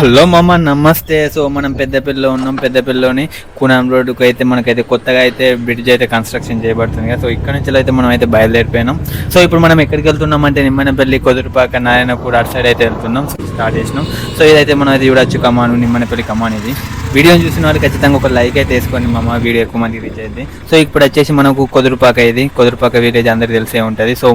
Hello మామ నమస్తే. So మనం పెద్దపల్లిలో ఉన్నాం. పెద్దపల్లిలోని కూనాం రోడ్డుకు అయితే మనకైతే కొత్తగా అయితే బ్రిడ్జ్ అయితే కన్స్ట్రక్షన్ చేయబడుతుంది కదా. సో ఇక్కడ నుంచి అయితే మనం అయితే బయలుదేరిపోయినాం. సో ఇప్పుడు మనం ఎక్కడికి వెళ్తున్నాం అంటే నిమ్మనపల్లి, కొదురుపాక, నారాయణపూర్ అటు సైడ్ అయితే వెళ్తున్నాం. స్టార్ట్ చేసినాం. సో ఇదైతే మనం అయితే చూడొచ్చు కమాను, నిమ్మనపల్లి కమాన్. ఇది వీడియోని చూసిన వాళ్ళు ఖచ్చితంగా ఒక లైక్ అయితే వేసుకోండి మామ, వీడియో ఎక్కువ మంది రీచ్ అయింది. సో ఇప్పుడు వచ్చేసి మనకు కొదురుపాక, ఇది కొదురుపాక విలేజ్ అందరికి తెలిసే ఉంటుంది. సో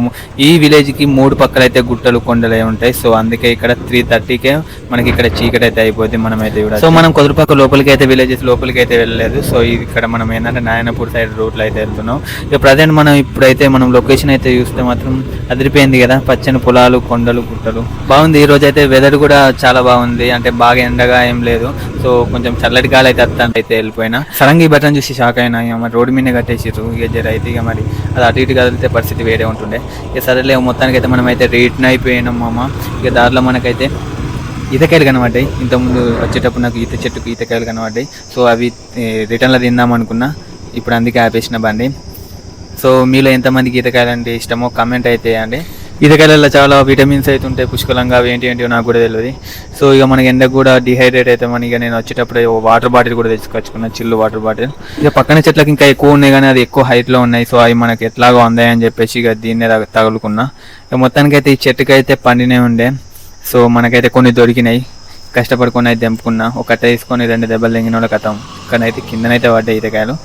ఈ విలేజ్కి 3 పక్కల అయితే గుట్టలు, కొండలే ఉంటాయి. సో అందుకే ఇక్కడ 3:30కే మనకి ఇక్కడ చీకటి అయితే అయిపోద్ది. మనం అయితే కూడా సో మనం కొదురుపాక లోపలికి అయితే విలేజెస్ లోపలికి అయితే వెళ్ళలేదు. సో ఇక్కడ మనం ఏంటంటే నారాయణపూర్ సైడ్ రూట్లో అయితే వెళ్తున్నాం. ఇక ప్రజెంట్ మనం ఇప్పుడైతే మనం లొకేషన్ అయితే చూస్తే మాత్రం అదిరిపోయింది కదా. పచ్చని పొలాలు, కొండలు, గుట్టలు బాగుంది. ఈ రోజు అయితే వెదర్ కూడా చాలా బాగుంది. అంటే బాగా ఎండగా ఏం లేదు. సో కొంచెం చల్లటి గాలి అయితే అత్తాను అయితే వెళ్ళిపోయినా. సడన్గా ఈ బటన్ చూసి షాక్ అయినా. ఇక మరి రోడ్డు మీద కట్టేసారు. ఇక జర అయితే ఇక మరి అది అటు ఇటు కదిలితే పరిస్థితి వేరే ఉంటుండే. ఇక సరేలే మొత్తానికి అయితే మనం అయితే రిటర్న్ అయిపోయినాం మామ. ఇక దారిలో మనకైతే ఈతకాయలు కనబడ్డాయి. ఇంతకుముందు వచ్చేటప్పుడు నాకు ఈత చెట్టుకు ఈతకాయలు కనబడ్డాయి. సో అవి రిటర్న్లో తిందాం అనుకున్నా. ఇప్పుడు అందుకే ఆపేసిన బండి. సో మీలో ఎంతమందికి ఈతకాయలు అంటే ఇష్టమో కామెంట్ అయితే వేయండి. ఈతకాయలలో చాలా విటమిన్స్ అయితే ఉంటాయి పుష్కలంగా. అవి ఏంటో నాకు కూడా తెలియదు. సో ఇక మనకి ఎండకు కూడా డిహైడ్రేట్ అయితే మన. ఇక నేను వచ్చేటప్పుడు వాటర్ బాటిల్ కూడా తెచ్చుకొచ్చుకున్నా, చిల్లు వాటర్ బాటిల్. ఇక పక్కన చెట్లకి ఇంకా ఎక్కువ ఉన్నాయి కానీ అది ఎక్కువ హైట్లో ఉన్నాయి. సో అవి మనకి ఎట్లాగో అందాయని చెప్పేసి ఇక దీన్నే తగులుకున్నా. ఇక మొత్తానికైతే ఈ చెట్టుకి అయితే పండినే ఉండే. సో మనకైతే కొన్ని దొరికినాయి. కష్టపడుకొని అయితే తెంపుకున్నా. ఒక కట్ట తీసుకొని 2 దెబ్బలు తెంగిన వాళ్ళ కథం. కానీ అయితే కిందనైతే పడ్డాయి ఈతకాయలు.